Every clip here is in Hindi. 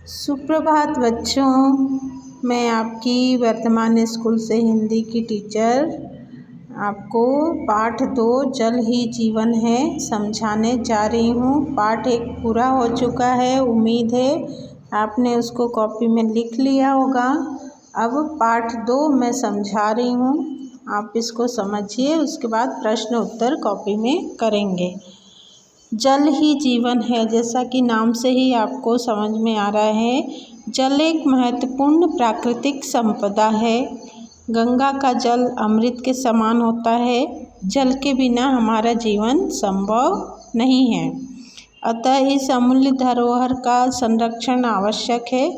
सुप्रभात बच्चों, मैं आपकी वर्तमान स्कूल से हिंदी की टीचर आपको पाठ 2 जल ही जीवन है समझाने जा रही हूँ। पाठ 1 पूरा हो चुका है। उम्मीद है आपने उसको कॉपी में लिख लिया होगा। अब पाठ 2 मैं समझा रही हूँ, आप इसको समझिए, उसके बाद प्रश्न उत्तर कॉपी में करेंगे। जल ही जीवन है, जैसा कि नाम से ही आपको समझ में आ रहा है। जल एक महत्वपूर्ण प्राकृतिक संपदा है। गंगा का जल अमृत के समान होता है। जल के बिना हमारा जीवन संभव नहीं है। अतः इस अमूल्य धरोहर का संरक्षण आवश्यक है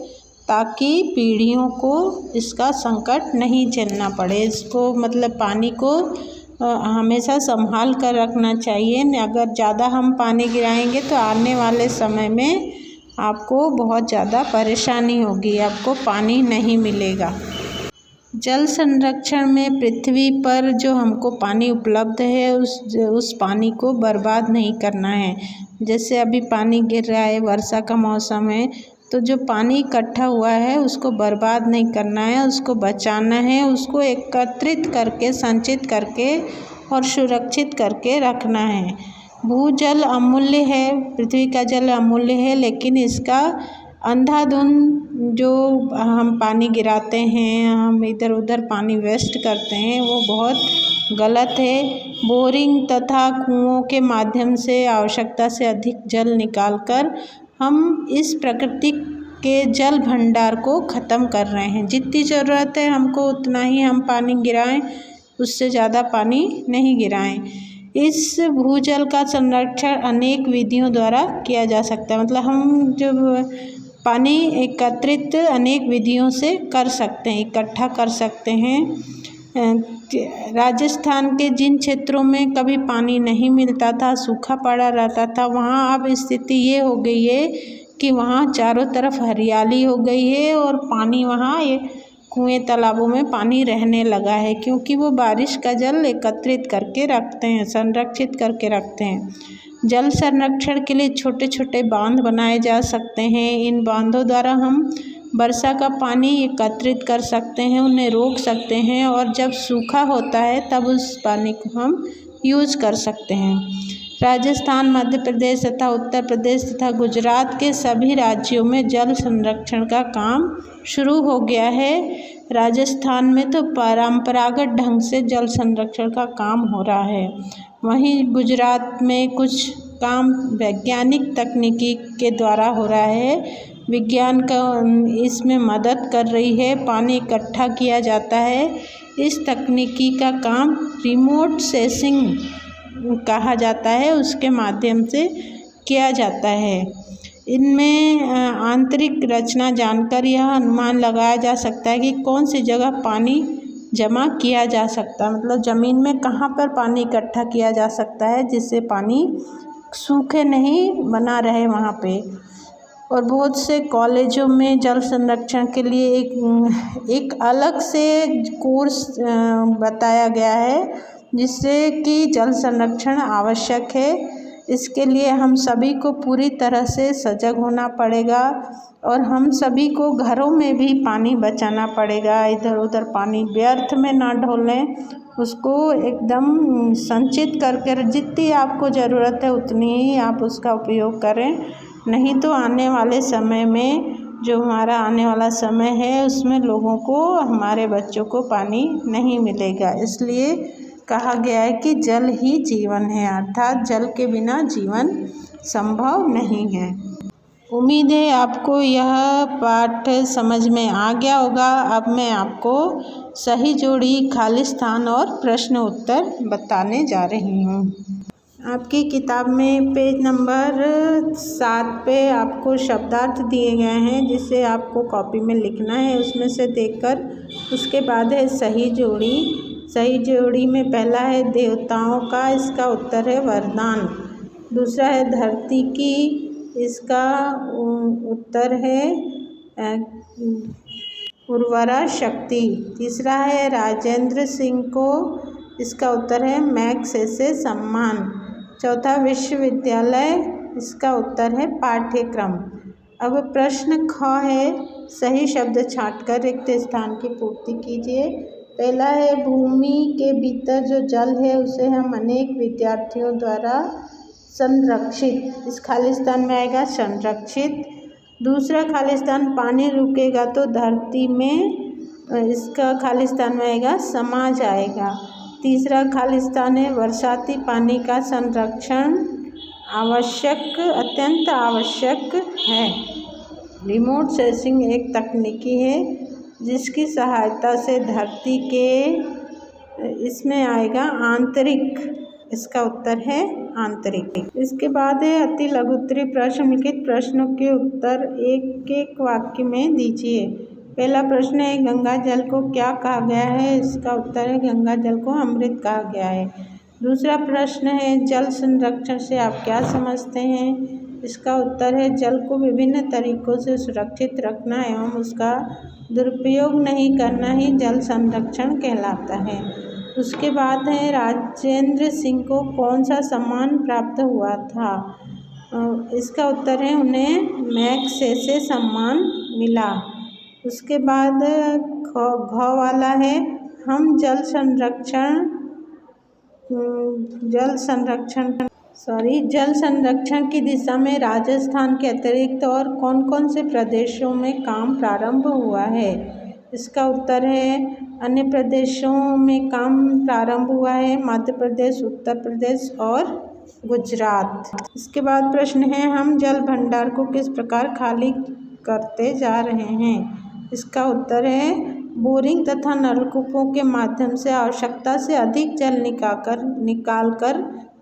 ताकि पीढ़ियों को इसका संकट नहीं झेलना पड़े। इसको मतलब पानी को हमेशा संभाल कर रखना चाहिए। अगर ज़्यादा हम पानी गिराएंगे तो आने वाले समय में आपको बहुत ज़्यादा परेशानी होगी, आपको पानी नहीं मिलेगा। जल संरक्षण में पृथ्वी पर जो हमको पानी उपलब्ध है उस पानी को बर्बाद नहीं करना है। जैसे अभी पानी गिर रहा है, वर्षा का मौसम है, तो जो पानी इकट्ठा हुआ है उसको बर्बाद नहीं करना है, उसको बचाना है, उसको एकत्रित करके संचित करके और सुरक्षित करके रखना है। भूजल अमूल्य है, पृथ्वी का जल अमूल्य है, लेकिन इसका अंधाधुंध जो हम पानी गिराते हैं, हम इधर उधर पानी वेस्ट करते हैं, वो बहुत गलत है। बोरिंग तथा कुओं के माध्यम से आवश्यकता से अधिक जल निकालकर हम इस प्रकृति के जल भंडार को ख़त्म कर रहे हैं। जितनी ज़रूरत है हमको उतना ही हम पानी गिराएं, उससे ज़्यादा पानी नहीं गिराएं। इस भूजल का संरक्षण अनेक विधियों द्वारा किया जा सकता है। मतलब हम जब पानी एकत्रित अनेक विधियों से कर सकते हैं, इकट्ठा कर सकते हैं। राजस्थान के जिन क्षेत्रों में कभी पानी नहीं मिलता था, सूखा पड़ा रहता था, वहाँ अब स्थिति ये हो गई है कि वहाँ चारों तरफ हरियाली हो गई है और पानी वहाँ ये कुएं तालाबों में पानी रहने लगा है, क्योंकि वो बारिश का जल एकत्रित करके रखते हैं, संरक्षित करके रखते हैं। जल संरक्षण के लिए छोटे छोटे बांध बनाए जा सकते हैं। इन बांधों द्वारा हम वर्षा का पानी एकत्रित कर सकते हैं, उन्हें रोक सकते हैं, और जब सूखा होता है तब उस पानी को हम यूज कर सकते हैं। राजस्थान, मध्य प्रदेश तथा उत्तर प्रदेश तथा गुजरात के सभी राज्यों में जल संरक्षण का काम शुरू हो गया है। राजस्थान में तो परंपरागत ढंग से जल संरक्षण का काम हो रहा है, वहीं गुजरात में कुछ काम वैज्ञानिक तकनीकी के द्वारा हो रहा है। विज्ञान का इसमें मदद कर रही है, पानी इकट्ठा किया जाता है। इस तकनीकी का काम रिमोट सेंसिंग कहा जाता है, उसके माध्यम से किया जाता है। इनमें आंतरिक रचना जानकर यह अनुमान लगाया जा सकता है कि कौन सी जगह पानी जमा किया जा सकता है, मतलब ज़मीन में कहाँ पर पानी इकट्ठा किया जा सकता है जिससे पानी सूखे नहीं बना रहे वहाँ पे। और बहुत से कॉलेजों में जल संरक्षण के लिए एक अलग से कोर्स बताया गया है, जिससे कि जल संरक्षण आवश्यक है। इसके लिए हम सभी को पूरी तरह से सजग होना पड़ेगा और हम सभी को घरों में भी पानी बचाना पड़ेगा। इधर उधर पानी व्यर्थ में ना डोलें, उसको एकदम संचित करके जितनी आपको ज़रूरत है उतनी ही आप उसका उपयोग करें। नहीं तो आने वाले समय में, जो हमारा आने वाला समय है, उसमें लोगों को, हमारे बच्चों को पानी नहीं मिलेगा। इसलिए कहा गया है कि जल ही जीवन है, अर्थात जल के बिना जीवन संभव नहीं है। उम्मीद है आपको यह पाठ समझ में आ गया होगा। अब मैं आपको सही जोड़ी, खाली स्थान और प्रश्न उत्तर बताने जा रही हूँ। आपकी किताब में पेज नंबर 7 पे आपको शब्दार्थ दिए गए हैं, जिसे आपको कॉपी में लिखना है। उसमें से देखकर उसके बाद है सही जोड़ी। सही जोड़ी में पहला है देवताओं का, इसका उत्तर है वरदान। दूसरा है धरती की, इसका उत्तर है उर्वरा शक्ति। तीसरा है राजेंद्र सिंह को, इसका उत्तर है मैग्सेसे सम्मान। चौथा विश्वविद्यालय, इसका उत्तर है पाठ्यक्रम। अब प्रश्न ख है, सही शब्द छांटकर रिक्त स्थान की पूर्ति कीजिए। पहला है, भूमि के भीतर जो जल है उसे हम अनेक विद्यार्थियों द्वारा संरक्षित, इस खालिस्तान में आएगा संरक्षित। दूसरा खालिस्तान, पानी रुकेगा तो धरती में, इसका खालिस्तान में आएगा समा जाएगा। तीसरा खालिस्तान है, बरसाती पानी का संरक्षण आवश्यक, अत्यंत आवश्यक है। रिमोट सेंसिंग एक तकनीकी है जिसकी सहायता से धरती के, इसमें आएगा आंतरिक, इसका उत्तर है आंतरिक। इसके बाद है अति लघुत्तरी प्रश्न, लिखित प्रश्नों के उत्तर एक एक वाक्य में दीजिए। पहला प्रश्न है, गंगा जल को क्या कहा गया है? इसका उत्तर है गंगा जल को अमृत कहा गया है। दूसरा प्रश्न है, जल संरक्षण से आप क्या समझते हैं? इसका उत्तर है जल को विभिन्न तरीकों से सुरक्षित रखना एवं उसका दुरुपयोग नहीं करना ही जल संरक्षण कहलाता है। उसके बाद है, राजेंद्र सिंह को कौन सा सम्मान प्राप्त हुआ था? इसका उत्तर है उन्हें मैग्सेसे सम्मान मिला। उसके बाद घ वाला है, हम जल संरक्षण की दिशा में राजस्थान के अतिरिक्त और कौन कौन से प्रदेशों में काम प्रारंभ हुआ है? इसका उत्तर है अन्य प्रदेशों में काम प्रारंभ हुआ है, मध्य प्रदेश, उत्तर प्रदेश और गुजरात। इसके बाद प्रश्न है, हम जल भंडार को किस प्रकार खाली करते जा रहे हैं? इसका उत्तर है बोरिंग तथा नलकूपों के माध्यम से आवश्यकता से अधिक जल निकालकर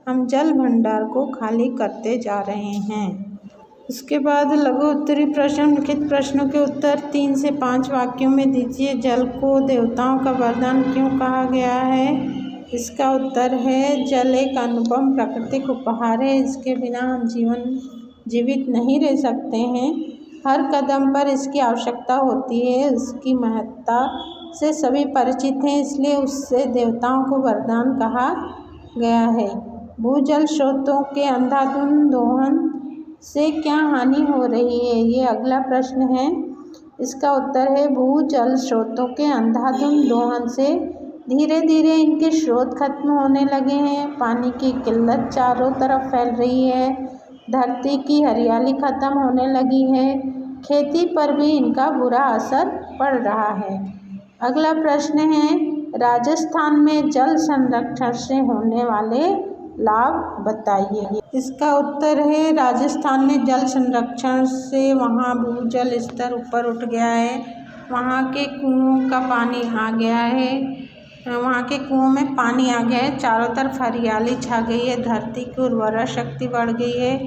हम जल भंडार को खाली करते जा रहे हैं। उसके बाद लघु उत्तरी प्रश्न, लिखित प्रश्नों के उत्तर 3 से 5 वाक्यों में दीजिए। जल को देवताओं का वरदान क्यों कहा गया है? इसका उत्तर है जल एक अनुपम प्राकृतिक उपहार है, इसके बिना हम जीवित नहीं रह सकते हैं। हर कदम पर इसकी आवश्यकता होती है, इसकी महत्ता से सभी परिचित हैं, इसलिए उससे देवताओं को वरदान कहा गया है। भूजल स्रोतों के अंधाधुंध दोहन से क्या हानि हो रही है? ये अगला प्रश्न है। इसका उत्तर है भूजल स्रोतों के अंधाधुंध दोहन से धीरे धीरे इनके स्रोत खत्म होने लगे हैं, पानी की किल्लत चारों तरफ फैल रही है, धरती की हरियाली खत्म होने लगी है, खेती पर भी इनका बुरा असर पड़ रहा है। अगला प्रश्न है, राजस्थान में जल संरक्षण से होने वाले लाभ बताइए। इसका उत्तर है राजस्थान में जल संरक्षण से वहाँ भूजल स्तर ऊपर उठ गया है, वहाँ के कुओं का पानी आ गया है, वहाँ के कुओं में पानी आ गया है, चारों तरफ हरियाली छा गई है, धरती की उर्वरा शक्ति बढ़ गई है,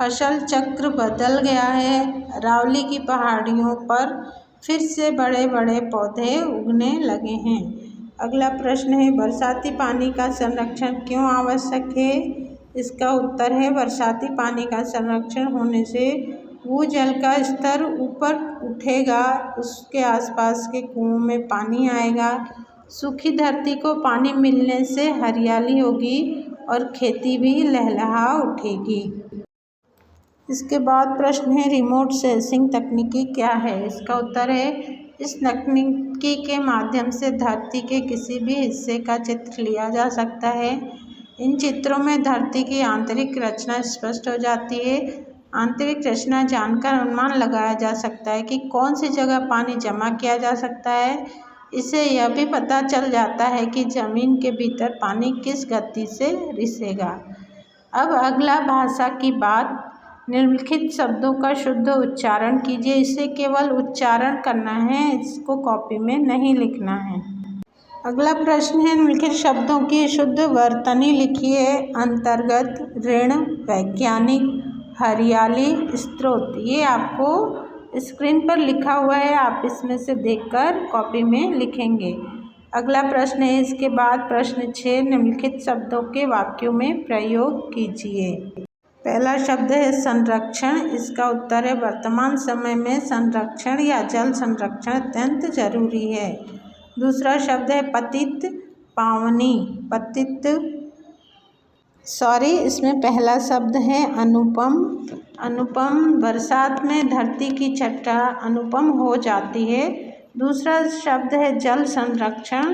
फसल चक्र बदल गया है, अरावली की पहाड़ियों पर फिर से बड़े बड़े पौधे उगने लगे हैं। अगला प्रश्न है, बरसाती पानी का संरक्षण क्यों आवश्यक है? इसका उत्तर है बरसाती पानी का संरक्षण होने से भूजल का स्तर ऊपर उठेगा, उसके आसपास के कुओं में पानी आएगा, सूखी धरती को पानी मिलने से हरियाली होगी और खेती भी लहलहा उठेगी। इसके बाद प्रश्न है, रिमोट सेंसिंग तकनीकी क्या है? इसका उत्तर है इस तकनीकी के माध्यम से धरती के किसी भी हिस्से का चित्र लिया जा सकता है। इन चित्रों में धरती की आंतरिक रचना स्पष्ट हो जाती है। आंतरिक रचना जानकर अनुमान लगाया जा सकता है कि कौन सी जगह पानी जमा किया जा सकता है। इससे यह भी पता चल जाता है कि जमीन के भीतर पानी किस गति से रिसेगा। अब अगला भाषा की बात, निम्नलिखित शब्दों का शुद्ध उच्चारण कीजिए। इसे केवल उच्चारण करना है, इसको कॉपी में नहीं लिखना है। अगला प्रश्न है, निम्नलिखित शब्दों की शुद्ध वर्तनी लिखिए। अंतर्गत, ऋण, वैज्ञानिक, हरियाली, स्रोत। ये आपको स्क्रीन पर लिखा हुआ है, आप इसमें से देखकर कॉपी में लिखेंगे। अगला प्रश्न है, इसके बाद प्रश्न 6, निम्नलिखित शब्दों के वाक्यों में प्रयोग कीजिए। पहला शब्द है संरक्षण, इसका उत्तर है वर्तमान समय में संरक्षण या जल संरक्षण अत्यंत जरूरी है। दूसरा शब्द है पतित पावनी, पतित इसमें पहला शब्द है अनुपम। अनुपम, बरसात में धरती की छटा अनुपम हो जाती है। दूसरा शब्द है जल संरक्षण।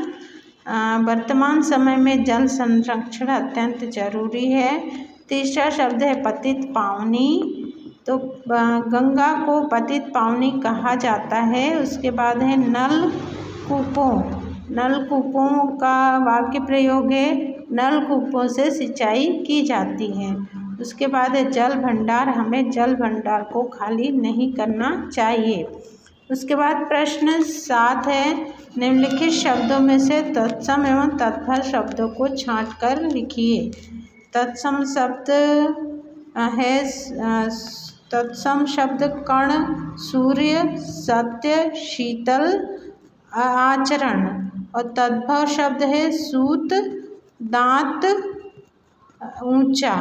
वर्तमान समय में जल संरक्षण अत्यंत जरूरी है। तीसरा शब्द है पतित पावनी। तो गंगा को पतित पावनी कहा जाता है। उसके बाद है नलकूपों। नलकूपों का वाक्य प्रयोग है नलकूपों से सिंचाई की जाती है। उसके बाद है जल भंडार। हमें जल भंडार को खाली नहीं करना चाहिए। उसके बाद प्रश्न 7 है निम्नलिखित शब्दों में से तत्सम एवं तत्फल शब्दों को छांटकर लिखिए। तत्सम शब्द है तत्सम शब्द कण, सूर्य, सत्य, शीतल, आचरण। और तद्भव शब्द है सूत, दांत, ऊंचा।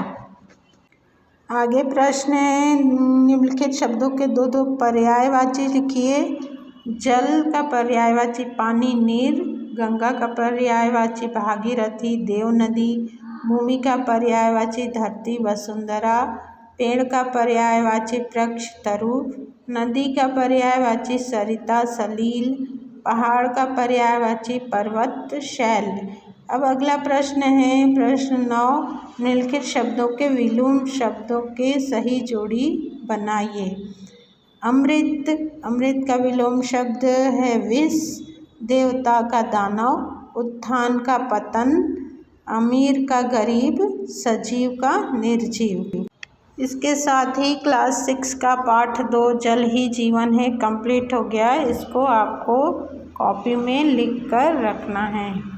आगे प्रश्न है निम्नलिखित शब्दों के दो दो पर्यायवाची लिखिए। जल का पर्यायवाची पानी नीर, गंगा का पर्यायवाची भागीरथी देव नदी, भूमि का पर्यायवाची धरती वसुंधरा, पेड़ का पर्यायवाची वृक्ष तरु, नदी का पर्यायवाची सरिता सलील, पहाड़ का पर्यायवाची पर्वत शैल। अब अगला प्रश्न है प्रश्न 9 निम्नलिखित शब्दों के विलोम शब्दों के सही जोड़ी बनाइए। अमृत, अमृत का विलोम शब्द है विष। देवता का दानव, उत्थान का पतन, अमीर का गरीब, सजीव का निर्जीव। इसके साथ ही क्लास 6 का पाठ 2 जल ही जीवन है कंप्लीट हो गया। इसको आपको कॉपी में लिख कर रखना है।